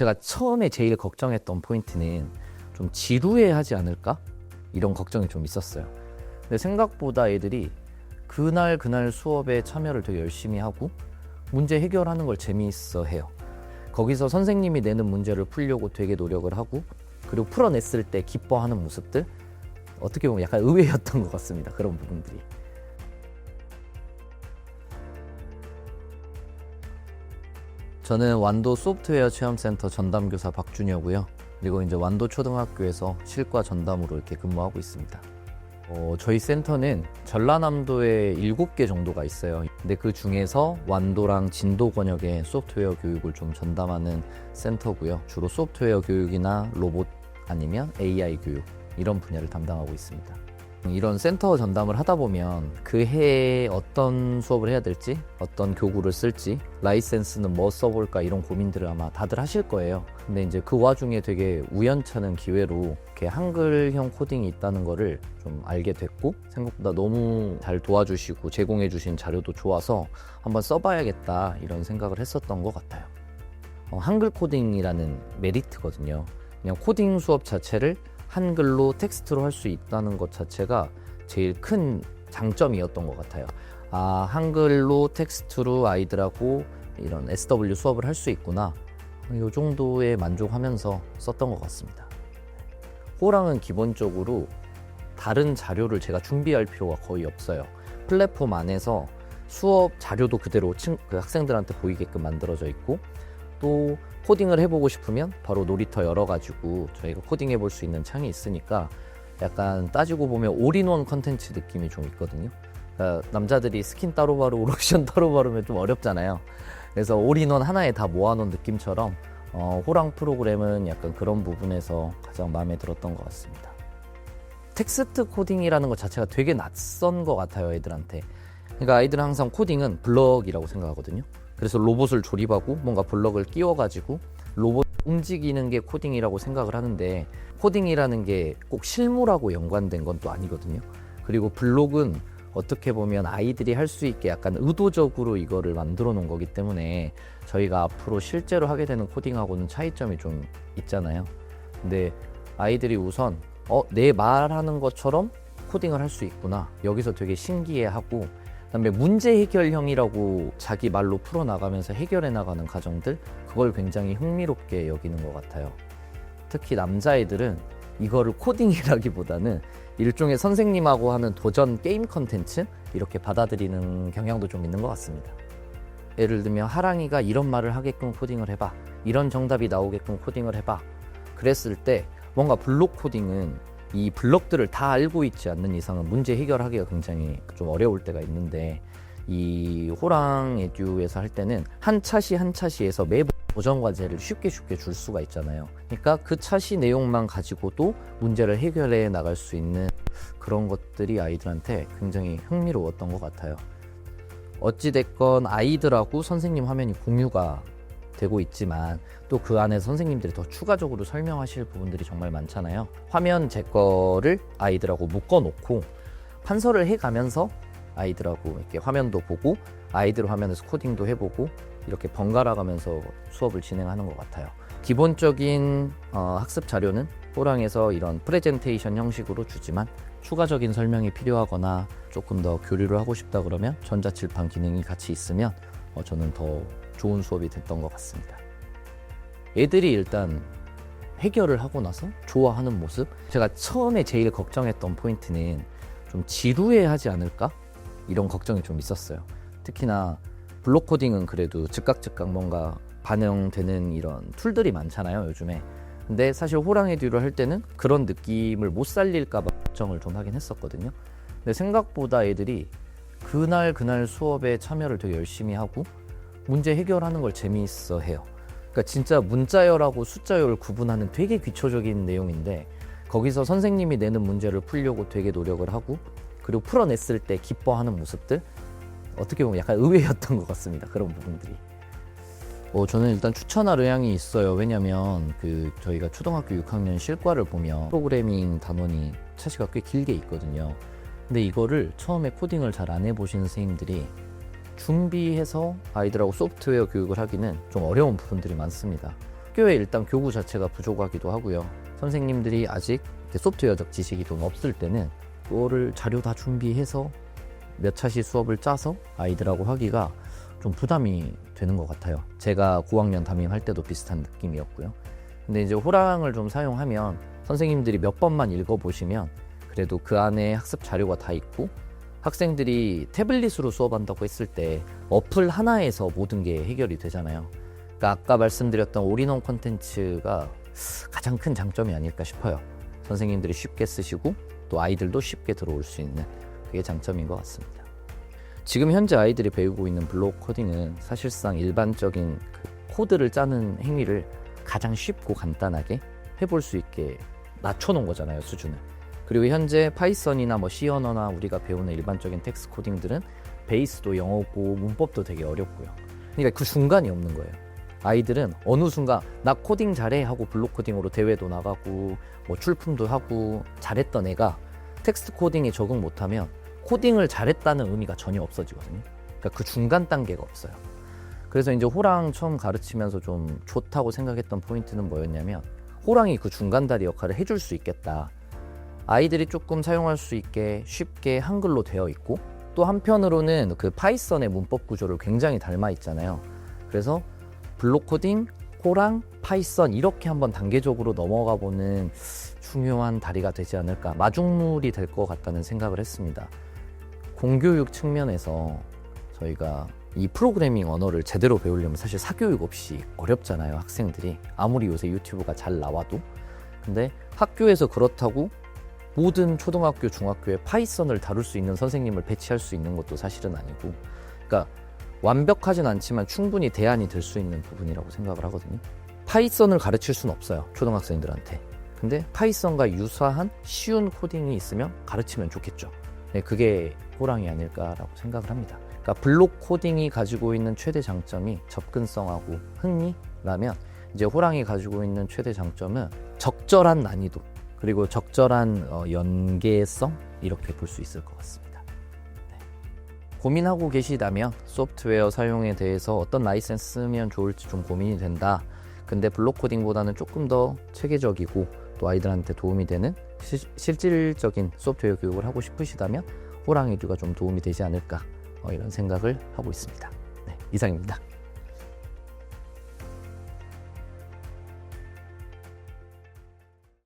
제가 처음에 제일 걱정했던 포인트는 좀 지루해하지 않을까? 이런 걱정이 좀 있었어요. 근데 생각보다 애들이 그날 수업에 참여를 되게 열심히 하고 문제 해결하는 걸 재미있어 해요. 거기서 선생님이 내는 문제를 풀려고 되게 노력을 하고, 그리고 풀어냈을 때 기뻐하는 모습들, 어떻게 보면 약간 의외였던 것 같습니다. 그런 부분들이. 저는 완도 소프트웨어 체험센터 전담교사 박준혁고요. 그리고 이제 완도 초등학교에서 실과 전담으로 이렇게 근무하고 있습니다. 저희 센터는 전라남도에 7개 정도가 있어요. 근데 그 중에서 완도랑 진도 권역의 소프트웨어 교육을 좀 전담하는 센터고요. 주로 소프트웨어 교육이나 로봇 아니면 AI 교육, 이런 분야를 담당하고 있습니다. 이런 센터 전담을 하다 보면 그 해에 어떤 수업을 해야 될지, 어떤 교구를 쓸지, 라이센스는 뭐 써볼까, 이런 고민들을 아마 다들 하실 거예요. 근데 이제 그 와중에 되게 우연찮은 기회로 이렇게 한글형 코딩이 있다는 거를 좀 알게 됐고, 생각보다 너무 잘 도와주시고 제공해 주신 자료도 좋아서 한번 써봐야겠다, 이런 생각을 했었던 것 같아요. 한글 코딩이라는 메리트거든요. 그냥 코딩 수업 자체를 한글로 텍스트로 할 수 있다는 것 자체가 제일 큰 장점이었던 것 같아요. 한글로 텍스트로 아이들하고 이런 SW 수업을 할 수 있구나, 이 정도에 만족하면서 썼던 것 같습니다. 호랑은 기본적으로 다른 자료를 제가 준비할 필요가 거의 없어요. 플랫폼 안에서 수업 자료도 그대로 그 학생들한테 보이게끔 만들어져 있고, 또 코딩을 해보고 싶으면 바로 놀이터 열어가지고 저희가 코딩해 볼 수 있는 창이 있으니까, 약간 따지고 보면 올인원 컨텐츠 느낌이 좀 있거든요. 그러니까 남자들이 스킨 따로 바르고 로션 따로 바르면 좀 어렵잖아요. 그래서 올인원 하나에 다 모아놓은 느낌처럼 호랑 프로그램은 약간 그런 부분에서 가장 마음에 들었던 것 같습니다. 텍스트 코딩이라는 것 자체가 되게 낯선 것 같아요, 애들한테. 그러니까 아이들은 항상 코딩은 블럭이라고 생각하거든요. 그래서 로봇을 조립하고 뭔가 블럭을 끼워가지고 로봇 움직이는 게 코딩이라고 생각을 하는데, 코딩이라는 게 꼭 실무라고 연관된 건 또 아니거든요. 그리고 블록은 어떻게 보면 아이들이 할 수 있게 약간 의도적으로 이거를 만들어 놓은 거기 때문에 저희가 앞으로 실제로 하게 되는 코딩하고는 차이점이 좀 있잖아요. 근데 아이들이 우선 내 말하는 것처럼 코딩을 할 수 있구나, 여기서 되게 신기해하고, 그다음에 문제 해결형이라고 자기 말로 풀어나가면서 해결해 나가는 과정들, 그걸 굉장히 흥미롭게 여기는 것 같아요. 특히 남자애들은 이거를 코딩이라기보다는 일종의 선생님하고 하는 도전 게임 컨텐츠, 이렇게 받아들이는 경향도 좀 있는 것 같습니다. 예를 들면 하랑이가 이런 말을 하게끔 코딩을 해봐, 이런 정답이 나오게끔 코딩을 해봐, 그랬을 때 뭔가 블록 코딩은 이 블럭들을 다 알고 있지 않는 이상은 문제 해결하기가 굉장히 좀 어려울 때가 있는데, 이 호랑 에듀에서 할 때는 한 차시 한 차시에서 매번 도전 과제를 쉽게 줄 수가 있잖아요. 그러니까 그 차시 내용만 가지고도 문제를 해결해 나갈 수 있는 그런 것들이 아이들한테 굉장히 흥미로웠던 것 같아요. 어찌됐건 아이들하고 선생님 화면이 공유가 되고 있지만 또 그 안에 선생님들이 더 추가적으로 설명하실 부분들이 정말 많잖아요. 화면 제 거를 아이들하고 묶어놓고 판서를 해가면서 아이들하고 이렇게 화면도 보고 아이들 화면에서 코딩도 해보고, 이렇게 번갈아 가면서 수업을 진행하는 것 같아요. 기본적인 학습 자료는 호랑에서 이런 프레젠테이션 형식으로 주지만, 추가적인 설명이 필요하거나 조금 더 교류를 하고 싶다 그러면 전자칠판 기능이 같이 있으면 저는 더 좋은 수업이 됐던 것 같습니다. 애들이 일단 해결을 하고 나서 좋아하는 모습, 제가 처음에 제일 걱정했던 포인트는 좀 지루해하지 않을까? 이런 걱정이 좀 있었어요. 특히나 블록 코딩은 그래도 즉각 뭔가 반영되는 이런 툴들이 많잖아요, 요즘에. 근데 사실 호랑에듀를 할 때는 그런 느낌을 못 살릴까 봐 걱정을 좀 하긴 했었거든요. 근데 생각보다 애들이 그날 수업에 참여를 되게 열심히 하고 문제 해결하는 걸 재미있어 해요. 그러니까 진짜 문자열하고 숫자열을 구분하는 되게 기초적인 내용인데, 거기서 선생님이 내는 문제를 풀려고 되게 노력을 하고, 그리고 풀어냈을 때 기뻐하는 모습들, 어떻게 보면 약간 의외였던 것 같습니다. 그런 부분들이. 저는 일단 추천할 의향이 있어요. 왜냐면 저희가 초등학교 6학년 실과를 보면 프로그래밍 단원이 차시가 꽤 길게 있거든요. 근데 이거를 처음에 코딩을 잘 안 해보신 선생님들이 준비해서 아이들하고 소프트웨어 교육을 하기는 좀 어려운 부분들이 많습니다. 학교에 일단 교구 자체가 부족하기도 하고요. 선생님들이 아직 소프트웨어적 지식이 좀 없을 때는 그거를 자료 다 준비해서 몇 차시 수업을 짜서 아이들하고 하기가 좀 부담이 되는 것 같아요. 제가 고학년 담임할 때도 비슷한 느낌이었고요. 근데 이제 호랑을 좀 사용하면 선생님들이 몇 번만 읽어보시면 그래도 그 안에 학습 자료가 다 있고, 학생들이 태블릿으로 수업한다고 했을 때 어플 하나에서 모든 게 해결이 되잖아요. 그러니까 아까 말씀드렸던 올인원 콘텐츠가 가장 큰 장점이 아닐까 싶어요. 선생님들이 쉽게 쓰시고 또 아이들도 쉽게 들어올 수 있는, 그게 장점인 것 같습니다. 지금 현재 아이들이 배우고 있는 블록 코딩은 사실상 일반적인 그 코드를 짜는 행위를 가장 쉽고 간단하게 해볼 수 있게 낮춰놓은 거잖아요, 수준을. 그리고 현재 파이썬이나 C 언어나 우리가 배우는 일반적인 텍스트 코딩들은 베이스도 영어고 문법도 되게 어렵고요. 그러니까 그 중간이 없는 거예요. 아이들은 어느 순간 나 코딩 잘해 하고 블록 코딩으로 대회도 나가고 출품도 하고 잘했던 애가 텍스트 코딩에 적응 못하면 코딩을 잘했다는 의미가 전혀 없어지거든요. 그러니까 그 중간 단계가 없어요. 그래서 이제 호랑 처음 가르치면서 좀 좋다고 생각했던 포인트는 뭐였냐면, 호랑이 그 중간 다리 역할을 해줄 수 있겠다. 아이들이 조금 사용할 수 있게 쉽게 한글로 되어 있고, 또 한편으로는 그 파이썬의 문법 구조를 굉장히 닮아 있잖아요. 그래서 블록 코딩, 호랑, 파이썬 이렇게 한번 단계적으로 넘어가 보는 중요한 다리가 되지 않을까, 마중물이 될 것 같다는 생각을 했습니다. 공교육 측면에서 저희가 이 프로그래밍 언어를 제대로 배우려면 사실 사교육 없이 어렵잖아요, 학생들이. 아무리 요새 유튜브가 잘 나와도. 근데 학교에서 그렇다고 모든 초등학교, 중학교에 파이썬을 다룰 수 있는 선생님을 배치할 수 있는 것도 사실은 아니고, 그러니까 완벽하진 않지만 충분히 대안이 될 수 있는 부분이라고 생각을 하거든요. 파이썬을 가르칠 수는 없어요, 초등학생들한테. 근데 파이썬과 유사한 쉬운 코딩이 있으면 가르치면 좋겠죠. 네, 그게 호랑이 아닐까라고 생각을 합니다. 그러니까 블록 코딩이 가지고 있는 최대 장점이 접근성하고 흥미라면, 이제 호랑이 가지고 있는 최대 장점은 적절한 난이도, 그리고 적절한 연계성, 이렇게 볼 수 있을 것 같습니다. 네. 고민하고 계시다면 소프트웨어 사용에 대해서 어떤 라이센스 쓰면 좋을지 좀 고민이 된다. 근데 블록 코딩보다는 조금 더 체계적이고 또 아이들한테 도움이 되는 실질적인 소프트웨어 교육을 하고 싶으시다면 호랑이류가 좀 도움이 되지 않을까, 이런 생각을 하고 있습니다. 네, 이상입니다.